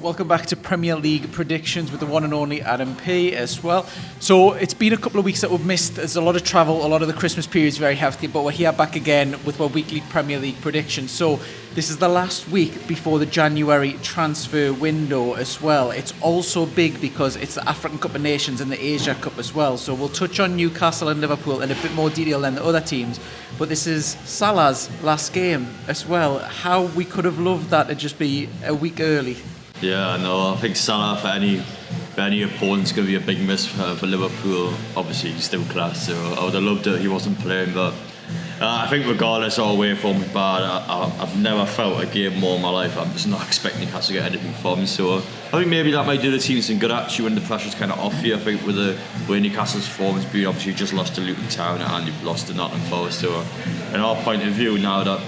Welcome back to Premier League predictions with the one and only Adam P as well. So it's been a couple of weeks that we've missed. There's a lot of travel, a lot of the Christmas period is very hefty, but we're here back again with our weekly Premier League predictions. So this is the last week before the January transfer window as well. It's also big because it's the African Cup of Nations and the Asia Cup as well. So we'll touch on Newcastle and Liverpool in a bit more detail than the other teams. But this is Salah's last game as well. How we could have loved that to just be a week early. Yeah, I know. I think Salah for any opponent's going to be a big miss for Liverpool. Obviously, he's still class, so I would have loved it if he wasn't playing. But I think regardless of away form is bad, I've never felt a game more in my life. I'm just not expecting Newcastle to get anything from him. So I think maybe that might do the team some good actually when the pressure's kind of off you. I think with the way Newcastle's form has been, obviously you just lost to Luton Town and you've lost to Nottingham Forest. So in our point of view now that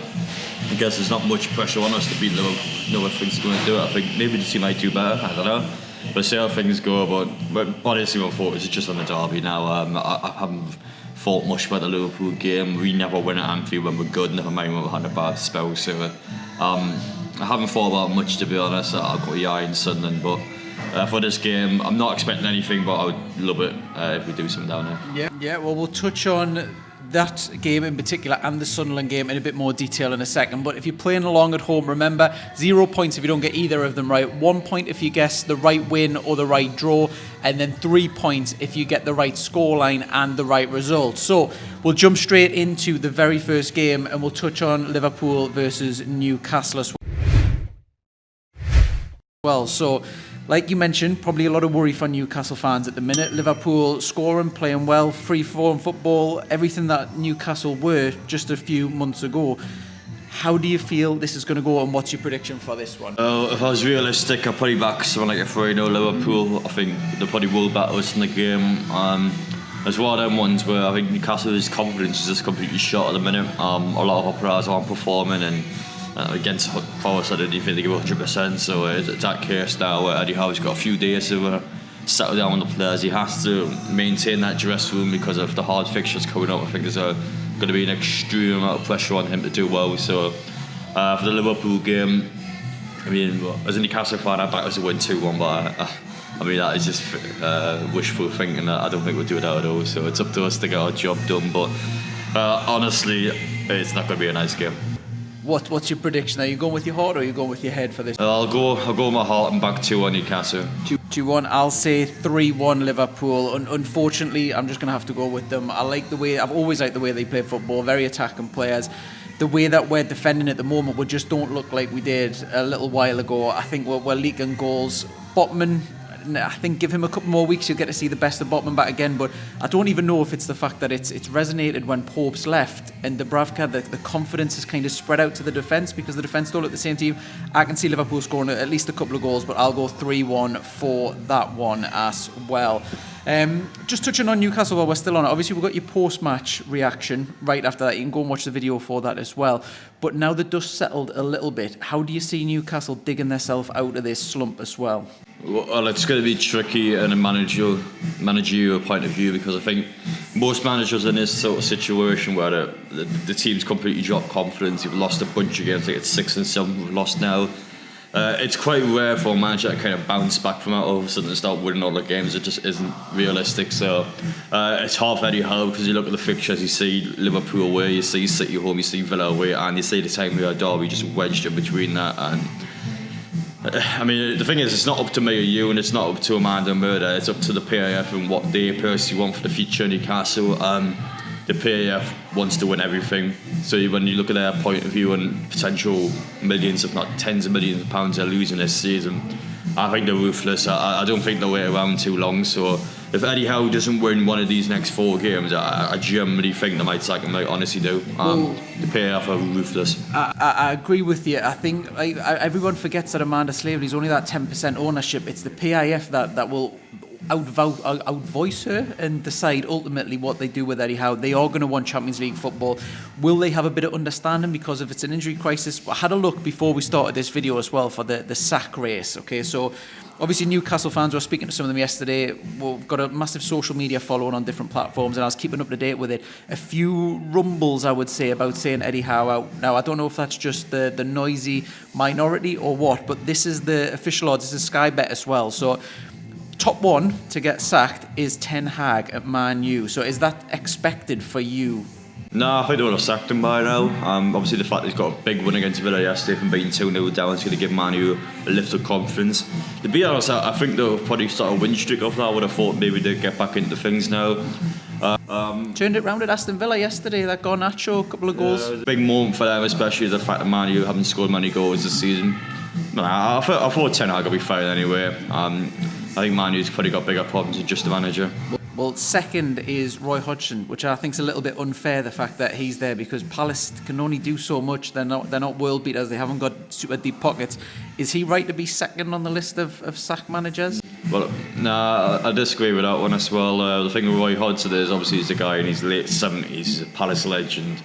I guess there's not much pressure on us to beat Liverpool. No things going to do it. I think maybe the team might do better. I don't know. But see how things go. But honestly, my focus is just on the derby now. I haven't thought much about the Liverpool game. We never win at Anfield when we're good. Never mind when we're had a bad spell. So I haven't thought about much, to be honest. I've got the eye in Sunderland, but for this game, I'm not expecting anything. But I would love it if we do something down there. Yeah. Well, we'll touch on that game in particular and the Sunderland game in a bit more detail in a second. But if you're playing along at home, remember 0 points if you don't get either of them right, 1 point if you guess the right win or the right draw, and then 3 points if you get the right scoreline and the right result. So we'll jump straight into the very first game and we'll touch on Liverpool versus Newcastle as well. So like you mentioned, probably a lot of worry for Newcastle fans at the minute. Liverpool scoring, playing well, free-form football, everything that Newcastle were just a few months ago. How do you feel this is going to go and what's your prediction for this one? If I was realistic, I'd probably back something like a 3-0 Liverpool. I think they probably will battle us in the game. There's one of them ones where I think Newcastle's confidence is just completely shot at the minute. A lot of our players aren't performing and against Forest, I didn't even think they were 100%. So it's that case now where Eddie Howe's got a few days to settle down on the players. He has to maintain that dressing room because of the hard fixtures coming up. I think there's going to be an extreme amount of pressure on him to do well. So for the Liverpool game, I mean, as a Newcastle fan, I'd back us to win 2-1, but I mean, that is just wishful thinking. I don't think we'll do it at all. So it's up to us to get our job done. But honestly, it's not going to be a nice game. What's your prediction? Are you going with your heart or are you going with your head for this? I'll go with my heart and back 2-1 Newcastle. 2-1. I'll say 3-1 Liverpool. Unfortunately, I'm just going to have to go with them. I've always liked the way they play football. Very attacking players. The way that we're defending at the moment, we just don't look like we did a little while ago. I think we're leaking goals. Botman, I think give him a couple more weeks, you'll get to see the best of Botman back again. But I don't even know if it's the fact that it's resonated when Pope's left and Dubravka, the confidence is kind of spread out to the defence because the defence don't look the same team. I can see Liverpool scoring at least a couple of goals, but I'll go 3-1 for that one as well. Just touching on Newcastle while we're still on it, obviously we've got your post-match reaction right after that. You can go and watch the video for that as well. But now the dust settled a little bit, how do you see Newcastle digging themselves out of this slump as well? Well, it's going to be tricky in a managerial point of view because I think most managers in this sort of situation where the team's completely dropped confidence, you've lost a bunch of games, I think it's 6 and 7 we've lost now. It's quite rare for a manager to kind of bounce back from that all of a sudden and start winning all the games. It just isn't realistic. So it's hard for Eddie Howe because you look at the fixtures, you see Liverpool away, you see City home, you see Villa away, and you see the time we had Derby just wedged in between that. And I mean, the thing is, it's not up to me or you, and it's not up to Amanda and Murder. It's up to the PAF and what they personally want for the future in Newcastle. The PAF wants to win everything. So when you look at their point of view and potential millions, if not tens of millions of pounds they're losing this season, I think they're ruthless. I don't think they'll wait around too long. So if Eddie Howe doesn't win one of these next 4 games, I genuinely think they might sack him. I honestly do. The PAF are ruthless. I agree with you. I think everyone forgets that Amanda Slavery is only that 10% ownership. It's the PIF that will outvoice her and decide ultimately what they do with Eddie Howe. They are going to want Champions League football. Will they have a bit of understanding because if it's an injury crisis? I had a look before we started this video as well for the sack race. Okay, so obviously Newcastle fans, were speaking to some of them yesterday. We've got a massive social media following on different platforms and I was keeping up to date with it. A few rumbles, I would say, about saying Eddie Howe out. Now, I don't know if that's just the noisy minority or what, but this is the official odds. This is Sky Bet as well. So top one to get sacked is Ten Hag at Man U. So is that expected for you? No, I think they would have sacked him by now. Obviously, the fact that he's got a big win against Villa yesterday from being 2-0 down is going to give Man U a lift of confidence. To be honest, I think they'll probably start a win streak off that. I would have thought maybe they'd get back into things now. Turned it round at Aston Villa yesterday, that Garnacho, a couple of goals. It was a big moment for them, especially the fact that Man U haven't scored many goals this season. I thought Ten Hag would be fine anyway. I think Man U's probably got bigger problems than just the manager. Well, second is Roy Hodgson, which I think is a little bit unfair, the fact that he's there, because Palace can only do so much. They're not world beaters. They haven't got super deep pockets. Is he right to be second on the list of sack managers? Well, nah, I disagree with that one as well. The thing with Roy Hodgson is obviously he's a guy in his late 70s. He's a Palace legend.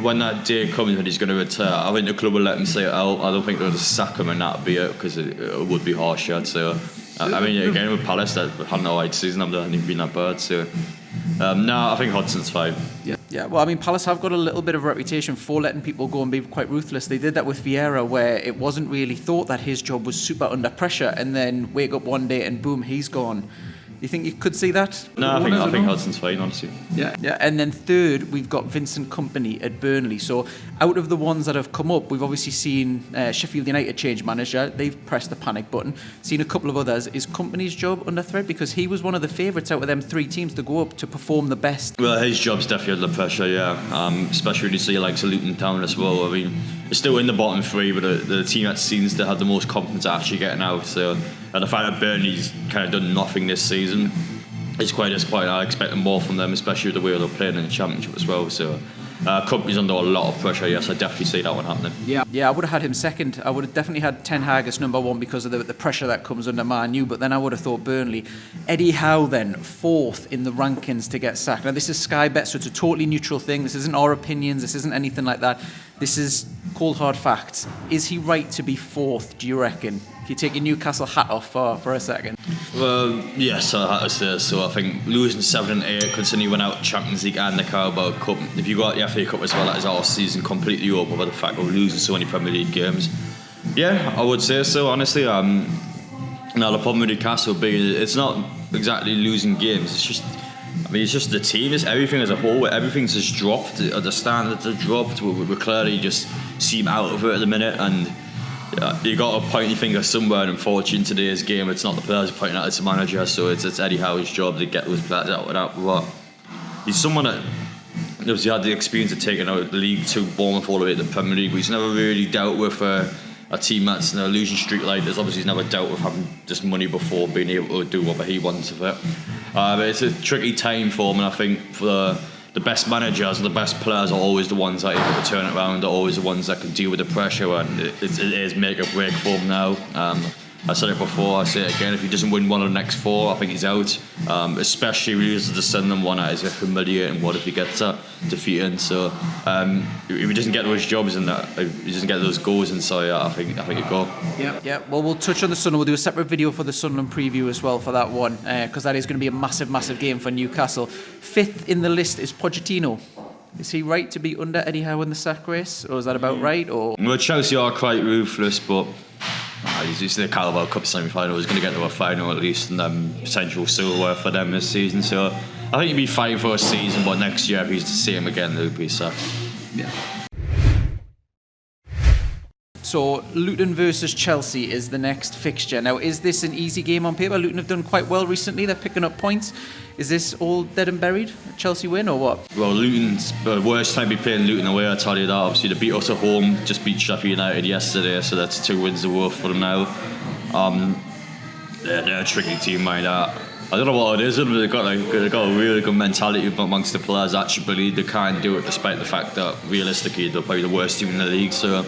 When that day comes when he's going to retire, I think the club will let him say it out. I don't think they'll just sack him and that'll be it, because it would be harsh, I'd say. I mean, again, with Palace, that had no right season, they haven't even been that bad. So, no, I think Hodgson's fine. Yeah. Well, I mean, Palace have got a little bit of a reputation for letting people go and be quite ruthless. They did that with Vieira, where it wasn't really thought that his job was super under pressure, and then wake up one day and boom, he's gone. You think you could see that? No, I think Hudson's fine, honestly. Yeah. And then third, we've got Vincent Kompany at Burnley. So out of the ones that have come up, we've obviously seen Sheffield United change manager. They've pressed the panic button. Seen a couple of others. Is Kompany's job under threat? Because he was one of the favourites out of them three teams to go up to perform the best. Well, his job's definitely under pressure, yeah. Especially when you see like Luton Town as well. I mean, it's still in the bottom three, but the team that seems to have the most confidence at actually getting out. So, and the fact that Burnley's kind of done nothing this season is quite disappointing. I expect more from them, especially with the way they're playing in the Championship as well. So, Kompany's under a lot of pressure. Yes, I definitely see that one happening. Yeah, I would have had him second. I would have definitely had Ten Hag as number one because of the pressure that comes under Man U. But then I would have thought Burnley. Eddie Howe then fourth in the rankings to get sacked. Now this is Sky Bet, so it's a totally neutral thing. This isn't our opinions. This isn't anything like that. This is cold hard facts. Is he right to be fourth? Do you reckon? If you take your Newcastle hat off for a second. Well, yes, I have to say so. I think losing 7 and 8, considering you went out Champions League and the Carabao Cup. If you got the FA Cup as well, that is our season completely over by the fact of losing so many Premier League games. Yeah, I would say so, honestly. Now, the problem with Newcastle being it's not exactly losing games. It's just the team. It's everything as a whole. Everything's just dropped. The standards are dropped. We clearly just seem out of it at the minute, and you got to point your finger somewhere, and unfortunately in today's game it's not the players pointing out, it's the manager. So it's Eddie Howe's job to get those players out of that. But he's someone that obviously had the experience of taking out the League 2 Bournemouth all the way to the Premier League, but he's never really dealt with a team that's in a losing streak like this. Obviously he's never dealt with having just money before being able to do whatever he wants with it. But it's a tricky time for him, and I think for the best managers and the best players are always the ones that are able to turn it around, are always the ones that can deal with the pressure, and it is make or break for him now. I said it before, I say it again, if he doesn't win one of the next 4, I think he's out. Especially if he loses the Sunderland one, that is a humiliating one if he gets that defeated. So if he doesn't get those jobs and that, if he doesn't get those goals in, so yeah, I think he'd go. Yeah. Well, we'll touch on the Sunderland. We'll do a separate video for the Sunderland preview as well for that one, because that is going to be a massive game for Newcastle. 5th in the list is Pochettino. Is he right to be under Eddie Howe in the sack race, or is that about right? Or well, Chelsea are quite ruthless, but he's the Carabao Cup semi-final. He's going to get to a final at least, and potential silverware for them this season. So I think he'd be fine for a season, but next year if he's to see him again, he'll be sacked. Yeah. So Luton versus Chelsea is the next fixture. Now, is this an easy game on paper? Luton have done quite well recently. They're picking up points. Is this all dead and buried? Chelsea win or what? Well, Luton's the worst time to be playing Luton away, I tell you that. Obviously, they beat us at home, just beat Sheffield United yesterday, so that's 2 wins a row for them now. They're a tricky team like that. I don't know what it is, they've got a really good mentality amongst the players. Actually believe they can't do it, despite the fact that realistically they're probably the worst team in the league. So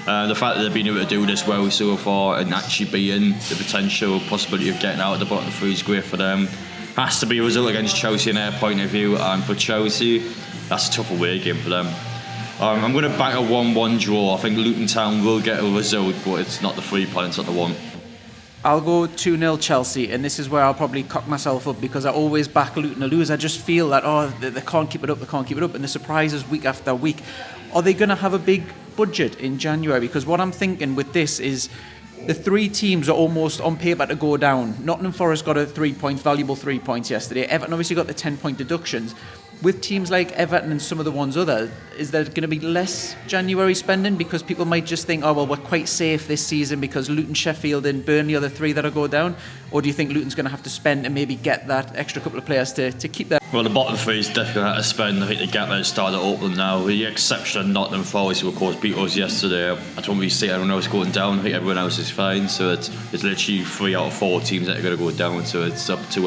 The fact that they've been able to do this well so far and actually be in the potential possibility of getting out of the bottom three is great for them. Has to be a result against Chelsea in their point of view, and for Chelsea, that's a tough away game for them. I'm going to back a 1-1 draw. I think Luton Town will get a result, but it's not the 3 points, not the one. I'll go 2-0 Chelsea, and this is where I'll probably cock myself up because I always back Luton to lose. I just feel that, they can't keep it up, and the surprises week after week. Are they going to have a big budget in January? Because what I'm thinking with this is the three teams are almost on paper to go down. Nottingham Forest got a 3 points, valuable 3 points yesterday. Everton obviously got the 10-point deductions. With teams like Everton and some of the ones other, is there going to be less January spending because people might just think, we're quite safe this season because Luton, Sheffield and Burnley are the three that will go down? Or do you think Luton's going to have to spend and maybe get that extra couple of players to keep that? Well, the bottom three is definitely going to have to spend. I think the gap has started to open now. With the exception of Nottingham Forest, who of course beat us yesterday, I don't really see everyone else going down. I think everyone else is fine. So it's literally 3 out of 4 teams that are going to go down. So it's up to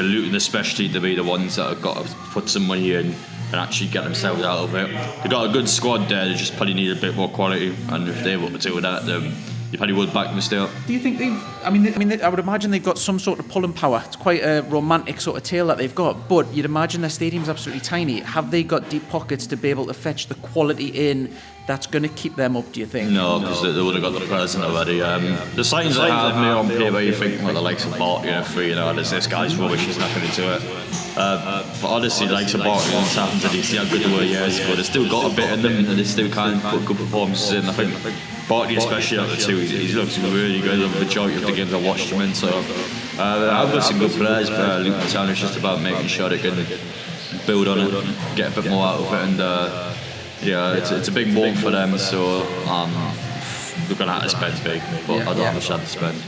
Luton especially to be the ones that have got to put some money in and actually get themselves out of it. They've got a good squad there, they just probably need a bit more quality, and if they're able to do that, then you probably would back them still. Do you think I would imagine they've got some sort of pulling power. It's quite a romantic sort of tale that they've got, but you'd imagine their stadium's absolutely tiny. Have they got deep pockets to be able to fetch the quality in that's going to keep them up, do you think? No, because they would have got the players in already. The signs they have made on paper, you think, like the likes of Barkley and free, this guy's rubbish, he's not going to do it. But honestly, the likes of Barkley and Southampton, you see how good they were years ago. They've still got a bit in them, and they still can put good performances in. I think Barkley, especially out of the two, he looks really good. The majority of the games I watched him in, so I've got some good players, but Luton Town is just about making sure they can build on it, get a bit more out of it, and it's a big moment for them, so they're going to have to spend big, but I don't have a chance to spend.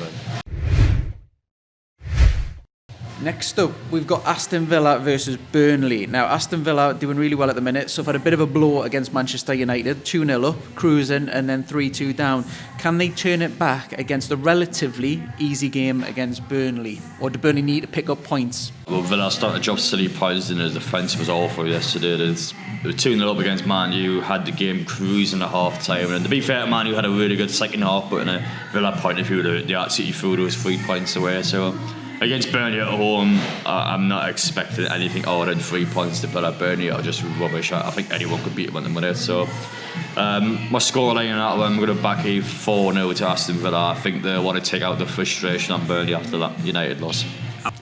Next up, we've got Aston Villa versus Burnley. Now, Aston Villa doing really well at the minute, suffered a bit of a blow against Manchester United, 2-0 up, cruising, and then 3-2 down. Can they turn it back against a relatively easy game against Burnley? Or do Burnley need to pick up points? Well, Villa started to drop silly points, and the defence was awful yesterday. They were 2-0 up against Man U, had the game cruising at half-time. And to be fair, Man U had a really good second half, but in a Villa point of view, they absolutely threw those 3 points away. So against Burnley at home, I'm not expecting anything other than 3 points to put at Burnley. Are just rubbish. I think anyone could beat them at the minute. So my scoreline in that one, I'm going to back a 4-0 to Aston Villa. I think they want to take out the frustration on Burnley after that United loss.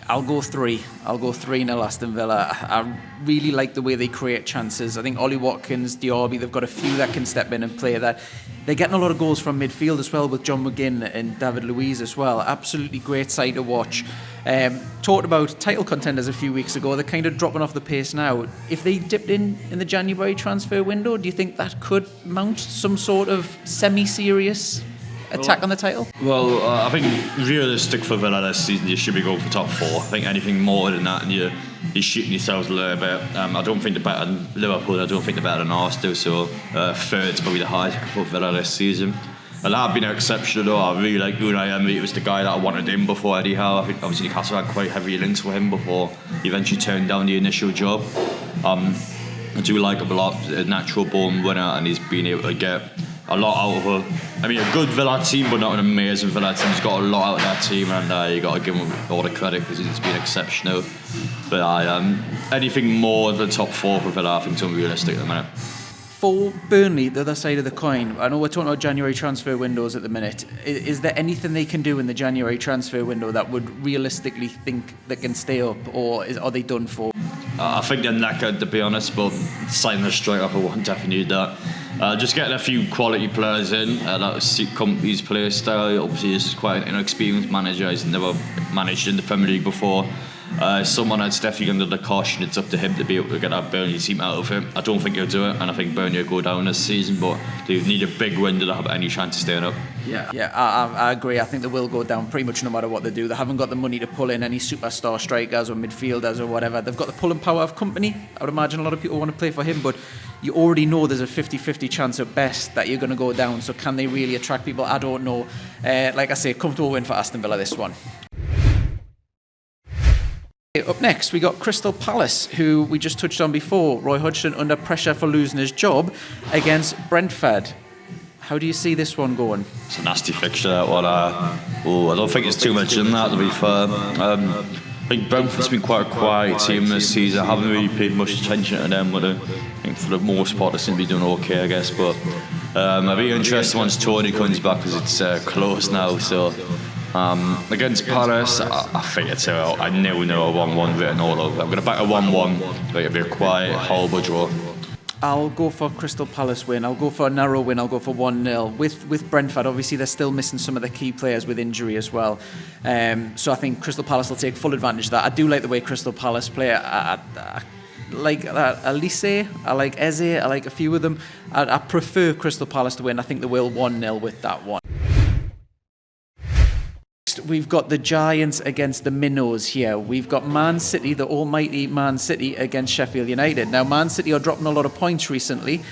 I'll go 3. I'll go 3-0 Aston Villa. I really like the way they create chances. I think Ollie Watkins, Diaby, they've got a few that can step in and play that. They're getting a lot of goals from midfield as well with John McGinn and David Luiz as well. Absolutely great sight to watch. Talked about title contenders a few weeks ago. They're kind of dropping off the pace now. If they dipped in the January transfer window, do you think that could mount some sort of semi-serious attack on the title? Well, I think realistic for Villa this season, you should be going for top 4. I think anything more than that, and you're shooting yourselves a little bit. I don't think they're better than Liverpool. I don't think they're better than Aston. So third's probably the highest I could put Villa this season. And that have been an exception though. I really like Unai Emery. It was the guy that I wanted in before Eddie Howe. I think obviously Newcastle had quite heavy links with him before he eventually turned down the initial job. I do like him a lot. A natural born winner, and he's been able to get a lot out of a good Villa team, but not an amazing Villa team. He's got a lot out of that team, and you got to give him all the credit because it's been exceptional. But anything more than top 4 for Villa, I think is unrealistic at the minute. For Burnley, the other side of the coin, I know we're talking about January transfer windows at the minute. Is there anything they can do in the January transfer window that would realistically think they can stay up, or are they done for? I think they're knackered, to be honest, but signing a striker for one definitely need that. Just getting a few quality players in that will suit company's play style. Obviously, this is quite an inexperienced manager. He's never managed in the Premier League before. Someone that's definitely under the caution. It's up to him to be able to get that Burnley team out of him. I don't think he'll do it, and I think Burnley will go down this season, but they need a big win to have any chance of staying up. I agree. I think they will go down pretty much no matter what they do. They haven't got the money to pull in any superstar strikers or midfielders or whatever. They've got the pulling power of company. I would imagine a lot of people want to play for him, but you already know there's a 50-50 chance at best that you're going to go down. So can they really attract people? I don't know. Like I say, comfortable win for Aston Villa this one. Up next, we got Crystal Palace, who we just touched on before. Roy Hodgson under pressure for losing his job against Brentford. How do you see this one going? It's a nasty fixture, that one. I don't think it's too much in that, to be fair. I think Brentford's been quite a quiet team this season. I haven't really paid much attention to them, but I think for the most part they seem to be doing okay, I guess. But I'll be interested once Tony comes back, because it's close now. So against Palace, I think it's a 1-1 written all over. I'm going to back a 1-1, but it'll be a quiet, horrible draw. I'll go for Crystal Palace win. I'll go for a narrow win. I'll go for 1-0. With Brentford, obviously, they're still missing some of the key players with injury as well. So I think Crystal Palace will take full advantage of that. I do like the way Crystal Palace play. I like Elise, I like Eze, I like a few of them. I prefer Crystal Palace to win. I think they will 1-0 with that one. We've got the Giants against the Minnows here. We've got Man City, the almighty Man City, against Sheffield United. Now, Man City are dropping a lot of points recently.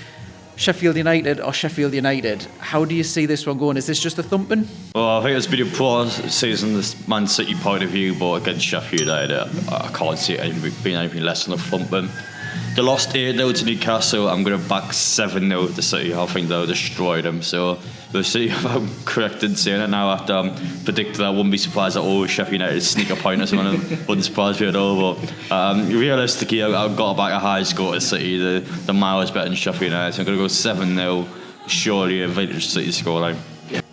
Sheffield United or Sheffield United? How do you see this one going? Is this just a thumping? Well, I think it's been a poor season, this Man City point of view, but against Sheffield United, I can't see it being anything less than a thumping. They lost 8-0 to Newcastle. I'm going to back 7-0 to City. I think they'll destroy them. So we'll see if I'm correct in saying it now. After predicted, I wouldn't be surprised at all if Sheffield United sneak a point or something. Wouldn't surprise me at all. But realistically, I've got to back a high score to City. The miles better than Sheffield United. So I'm going to go 7-0. Surely a vintage City scoreline.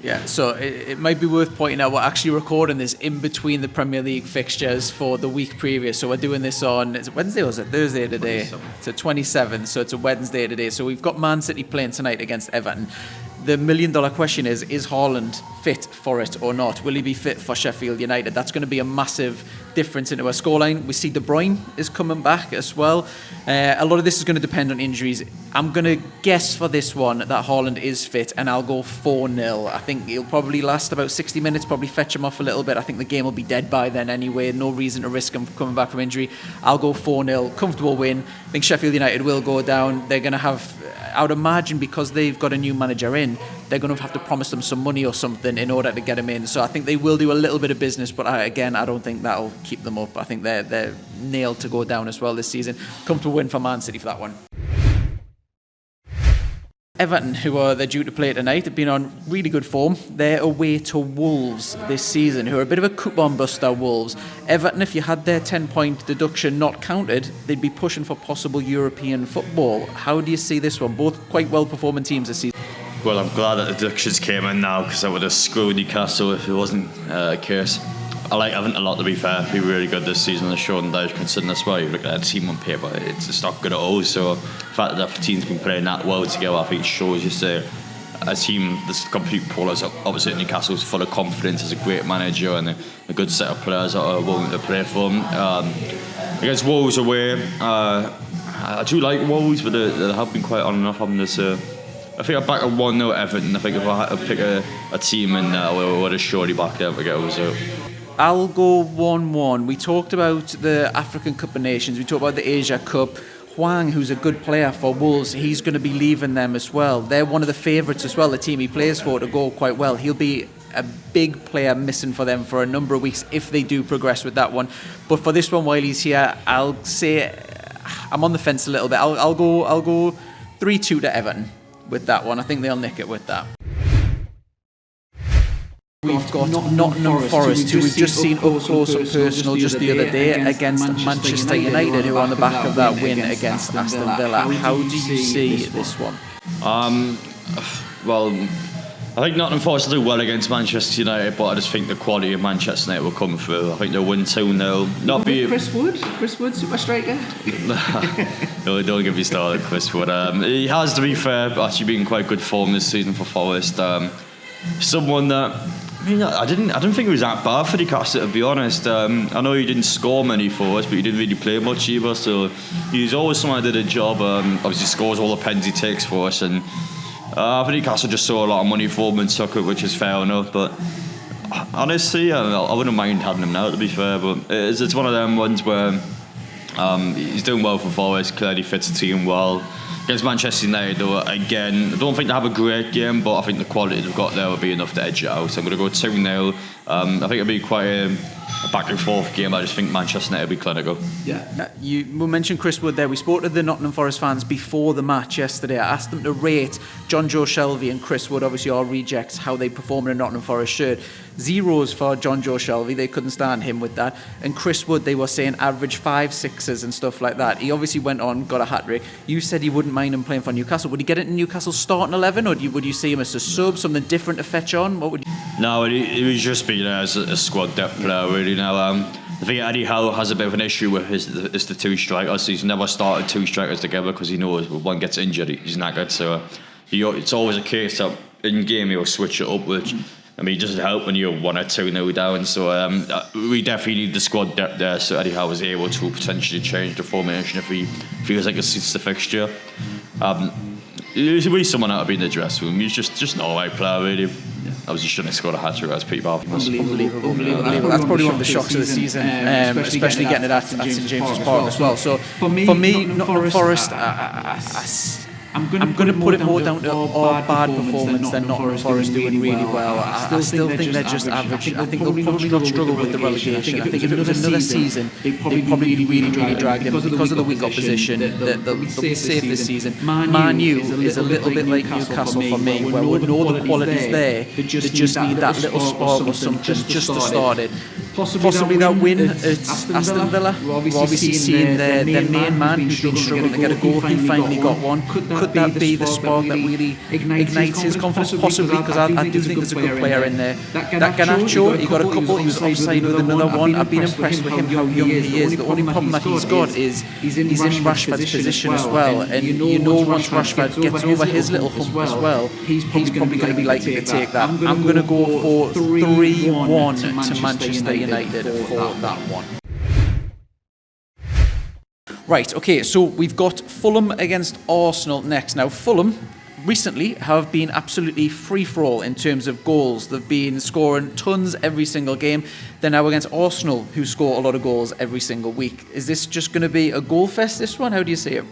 Yeah, so it might be worth pointing out we're actually recording this in between the Premier League fixtures for the week previous. So we're doing this on, is it Wednesday or is it Thursday today? 27th. It's a 27th, so it's a Wednesday today. So we've got Man City playing tonight against Everton. The million-dollar question is Haaland fit for it or not? Will he be fit for Sheffield United? That's going to be a massive difference into our scoreline. We see De Bruyne is coming back as well. A lot of this is going to depend on injuries. I'm going to guess for this one that Haaland is fit, and I'll go 4-0. I think he'll probably last about 60 minutes, probably fetch him off a little bit. I think the game will be dead by then anyway. No reason to risk him coming back from injury. I'll go 4-0. Comfortable win. I think Sheffield United will go down. They're going to have, I would imagine, because they've got a new manager in, they're going to have to promise them some money or something in order to get him in. So I think they will do a little bit of business, but I don't think that'll keep them up. I think they're nailed to go down as well this season. Comfortable win for Man City for that one. Everton, they're due to play tonight, have been on really good form. They're away to Wolves this season, who are a bit of a coupon buster, Wolves. Everton, if you had their 10-point deduction not counted, they'd be pushing for possible European football. How do you see this one? Both quite well-performing teams this season. Well, I'm glad that the deductions came in now, because I would have screwed Newcastle if it wasn't a case. I like Everton a lot, to be fair. Be really good this season. They're showing that, considering that's why you look at their team on paper, it's not good at all. So the fact that the team's been playing that well together, I think shows just a team that's complete polar opposite. Newcastle's full of confidence, has a great manager and a good set of players that are willing to play for them. Against Wolves away, I do like Wolves, but they have been quite on and off on this. I think I'd back a 1-0 Everton. I think if I had to pick a team in there, I would have surely backed them to get a result. I'll go 1-1. We talked about the African Cup of Nations. We talked about the Asia Cup. Hwang, who's a good player for Wolves, he's going to be leaving them as well. They're one of the favourites as well, the team he plays for, to go quite well. He'll be a big player missing for them for a number of weeks if they do progress with that one. But for this one, while he's here, I'll say I'm on the fence a little bit. I'll go 3-2 to Everton with that one. I think they'll nick it with that. We've got Nottingham Forest, who we've just seen up close and personal just the other day against Manchester United, who are on the back of that win against Aston Villa. How do you see this one? Well, I think Nottingham Forest will do well against Manchester United, but I just think the quality of Manchester United will come through. I think they'll win 2-0. Not be Chris Wood, super striker. No, don't get me started, Chris Wood. He has, to be fair, actually been in quite good form this season for Forest. Someone that, I didn't think he was that bad for Newcastle, to be honest. I know he didn't score many for us, but he didn't really play much either. So he's always someone that did a job. Obviously scores all the pens he takes for us, and I think Newcastle just saw a lot of money for him and took it, which is fair enough. But honestly, I wouldn't mind having him now, to be fair. But it's one of them ones where he's doing well for Forest, clearly fits the team well. Against Manchester United, though, again, I don't think they have a great game, but I think the quality they've got there will be enough to edge it out. So I'm going to go 2-0. I think it'll be quite a back and forth game. I just think Manchester United will be clinical. Yeah. We mentioned Chris Wood there. We spoke to the Nottingham Forest fans before the match yesterday. I asked them to rate John Joe Shelvey and Chris Wood, obviously all rejects, how they perform in a Nottingham Forest shirt. 0s for John Joe Shelvey. They couldn't stand him with that. And Chris Wood, they were saying average 5, 6s and stuff like that. He obviously went on, got a hat-trick. You said you wouldn't mind him playing for Newcastle. Would he get it in Newcastle's starting 11, or would you see him as a sub, something different to fetch on? What would you... No, he would just be there as a squad depth player, really. Now, I think Eddie Howe has a bit of an issue with the two strikers. He's never started two strikers together because he knows if one gets injured, he's knackered. So it's always a case that in game he'll switch it up, which I mean, it doesn't help when you're 1 or 2-0 down. So we definitely need the squad depth there. So Eddie Howe is able to potentially change the formation if he feels like it suits the fixture. He's someone out of being in the dressing room. He's just not a right player, really. Obviously, shouldn't have scored a hat-trick as Pete Barth. Unbelievable. That's probably one of the shocks of the season, especially getting it at St James's Park as well. So for me, Nottingham Forest, I'm going to put it more down to our bad performance than Nottingham Forest doing really well. I still think they're just average. I think they'll probably not struggle with the relegation. I think if it was another season, they'd probably be really dragged in because of the weak opposition. They'll be safe this season. Man U is a little bit like Newcastle for me, where we know the quality's there. They just need that little spark or something just to start it. Possibly that win at Aston Villa. We're obviously seeing their main man who's been struggling to get a goal. He finally got one. Could that be the spark that really ignites his confidence? Possibly, because I do think there's a good player in there. That Garnacho, he got a couple. He was offside with another one. I've been impressed with him, how young he is. The only problem that he's got is he's in Rashford's position as well. And you know once Rashford gets over his little hump as well, he's probably going to be likely to take that. I'm going to go for 3-1 to Manchester United for that one. Right, okay, so we've got Fulham against Arsenal next. Now, Fulham recently have been absolutely free-for-all in terms of goals. They've been scoring tons every single game. They're now against Arsenal, who score a lot of goals every single week. Is this just going to be a goal fest, this one? How do you see it?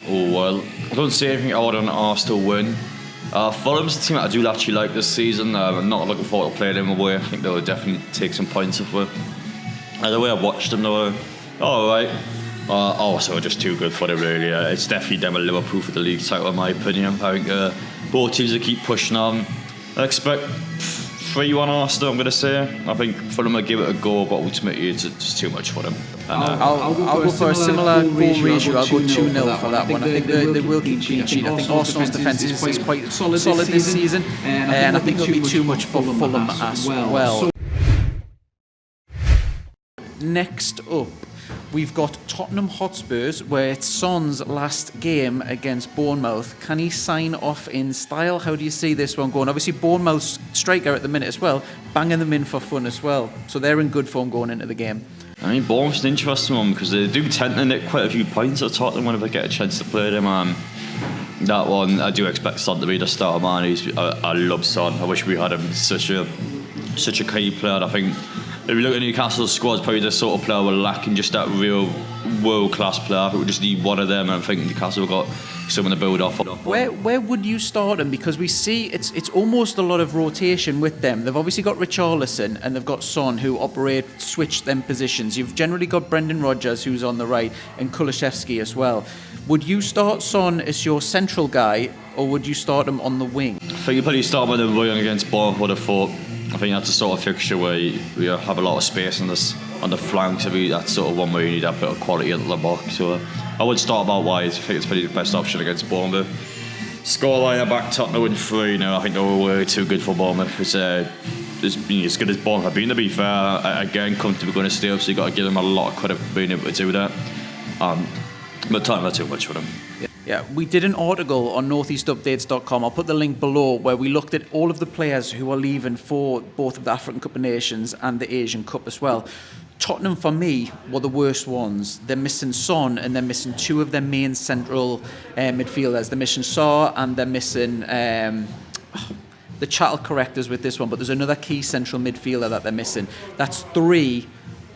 Oh, well, I don't see anything other than Arsenal win. Fulham's the team that I do actually like this season. I'm not looking forward to playing them away. I think they'll definitely take some points off it. The way I've watched them, they were alright. Also, just too good for them, really. It's definitely them and Liverpool for the league title, in my opinion. I think both teams will keep pushing on. I expect 3-1 Aston, I'm going to say. I think Fulham will give it a go, but ultimately it's just too much for them. And, I'll go for a similar goal ratio. I'll go 2-0 for that one. I think they will keep clean sheet. I think Arsenal's defence is quite solid this season, and I think it'll be too much for Fulham as well. Next up, we've got Tottenham Hotspurs, where it's Son's last game against Bournemouth. Can he sign off in style? How do you see this one going? Obviously, Bournemouth's striker at the minute as well, banging them in for fun as well. So they're in good form going into the game. I mean, Bournemouth's an interesting one because they do tend to nick quite a few points at Tottenham whenever they get a chance to play them. That one, I do expect Son to be the starter, man. I love Son. I wish we had him. Such a key player. I think if you look at Newcastle's squad, it's probably the sort of player we're lacking, just that real world-class player. We just need one of them, and I think Newcastle have got someone to build off. Where would you start them? Because we see it's almost a lot of rotation with them. They've obviously got Richarlison and they've got Son, who switch them positions. You've generally got Brendan Rodgers, who's on the right, and Kulusevski as well. Would you start Son as your central guy, or would you start him on the wing? I think you probably start with the wing against Bournemouth. Would have thought. I think that's a sort of fixture where we have a lot of space on the flanks. That's sort of one where you need a bit of quality into the box. So I would start about wide. I think it's probably the best option against Bournemouth. Scoreline, I back Tottenham in 3 now. I think they were way too good for Bournemouth. It's as good as Bournemouth have been, to be fair. Again, comfortably going to stay up, so you've got to give them a lot of credit for being able to do that. But Tottenham are too much for them. Yeah, we did an article on northeastupdates.com. I'll put the link below, where we looked at all of the players who are leaving for both of the African Cup of Nations and the Asian Cup as well. Tottenham, for me, were the worst ones. They're missing Son, and they're missing 2 of their main central midfielders. They're missing Saw, and they're missing the chattel correctors with this one, but there's another key central midfielder that they're missing. That's 3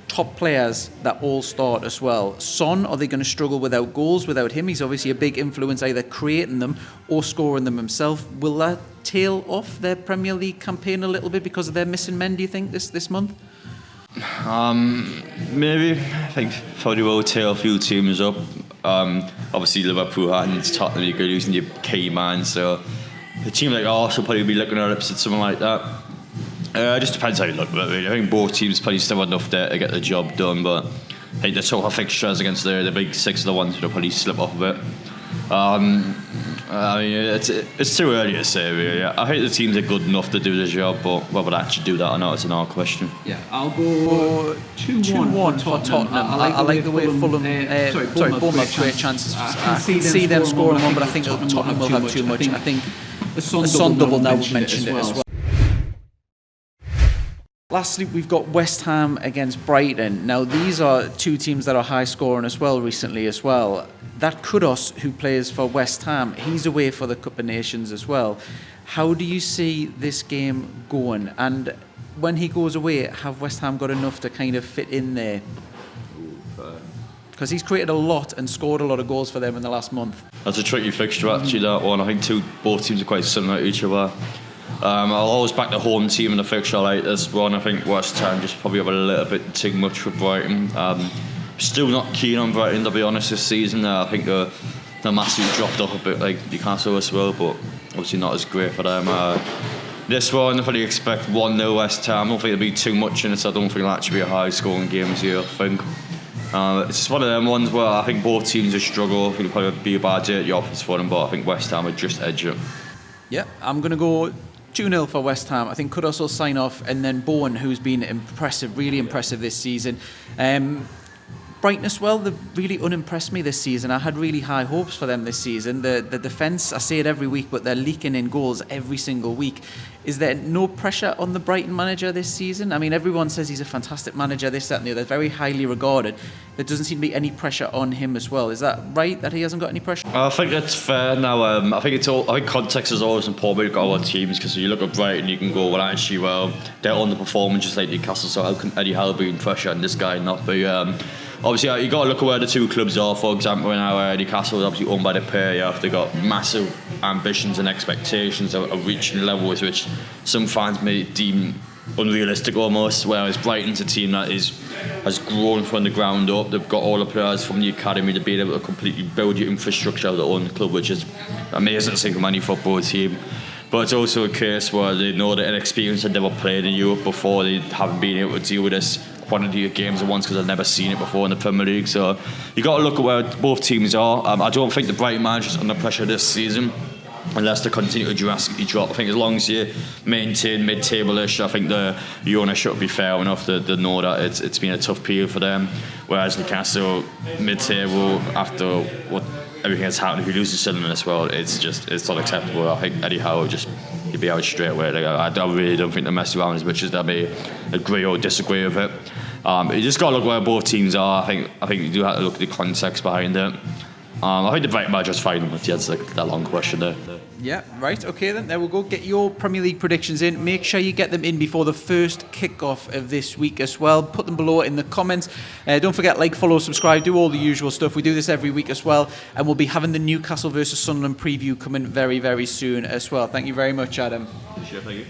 top players that all start as well. Son, are they going to struggle without goals without him? He's obviously a big influence, either creating them or scoring them himself. Will that tail off their Premier League campaign a little bit because of their missing men, do you think, this month? Maybe. I think probably will tear a few teams up. Obviously Liverpool and Tottenham, you're losing your key man, so a team like Arsenal will probably be looking at upset something like that. It just depends how you look at it, really. I think both teams probably still have enough there to get the job done, but I think the total fixtures against the big six of the ones will probably slip off a bit. I mean, it's too early to say, really. I think the teams are good enough to do the job, but whether they actually do that or not is another question. Yeah, I'll go 2-1 for Tottenham. I like the way Fulham, Bournemouth have great chances. I can see them scoring one, but I think Tottenham will have too much. I think a Son double now we've mentioned it as well. Lastly, we've got West Ham against Brighton. Now, these are two teams that are high scoring as well recently as well. That Kudus, who plays for West Ham, he's away for the Cup of Nations as well. How do you see this game going? And when he goes away, have West Ham got enough to kind of fit in there? Because he's created a lot and scored a lot of goals for them in the last month. That's a tricky fixture, actually, that one. I think both teams are quite similar to each other. I'll always back the home team in the fixture like this one. I think West Ham just probably have a little bit too much for Brighton. Still not keen on Brighton, to be honest, this season. I think they're massively dropped off a bit like Newcastle as well, but obviously not as great for them. This one, I probably expect 1-0 West Ham. I don't think there'll be too much in it, so I don't think it'll actually be a high scoring game here, I think. It's just one of them ones where I think both teams will struggle. I think it'll probably be a bad day at the office for them, but I think West Ham would just edge it. Yeah, I'm going to go 2-0 for West Ham. I think Kudus will sign off, and then Bowen, who's been impressive, really impressive this season. Brighton as well, they've really unimpressed me this season. I had really high hopes for them this season. The defence, I say it every week, but they're leaking in goals every single week. Is there no pressure on the Brighton manager this season? I mean, everyone says he's a fantastic manager, this, that and the other. They're very highly regarded. There doesn't seem to be any pressure on him as well. Is that right, that he hasn't got any pressure? I think that's fair now. I think context is always important with all teams, because if you look at Brighton, you can go, well, actually, they're underperforming just like Newcastle, so how can Eddie Howe be in pressure and this guy not be? Obviously, you got to look at where the two clubs are. For example, now Newcastle is obviously owned by the pair. They've got massive ambitions and expectations of reaching levels which some fans may deem unrealistic almost. Whereas Brighton's a team that has grown from the ground up. They've got all the players from the academy to be able to completely build your infrastructure of their own club, which is amazing to see from any football team. But it's also a case where they know that inexperience had never played in Europe before. They haven't been able to deal with this quantity of games at once because I've never seen it before in the Premier League. So you got to look at where both teams are. I don't think the Brighton manager's under pressure this season unless they continue to drastically drop. I think as long as you maintain mid-table-ish, I think the ownership will be fair enough to know that it's been a tough period for them. Whereas Newcastle, mid-table, after what everything that's happened, if you lose to Sunderland as well, it's not acceptable. I think Eddie Howe he'd be out straight away. I really don't think they mess around as much as they may agree or disagree with it. You just got to look where both teams are. I think you do have to look at the context behind it. I think the Brighton manager's fine, but yeah, it's that long question there. Yeah, right, okay then, there we go. Get your Premier League predictions in. Make sure you get them in before the first kick-off of this week as well. Put them below in the comments. Don't forget, like, follow, subscribe, do all the usual stuff. We do this every week as well, and we'll be having the Newcastle versus Sunderland preview coming very, very soon as well. Thank you very much, Adam. Sure, thank you.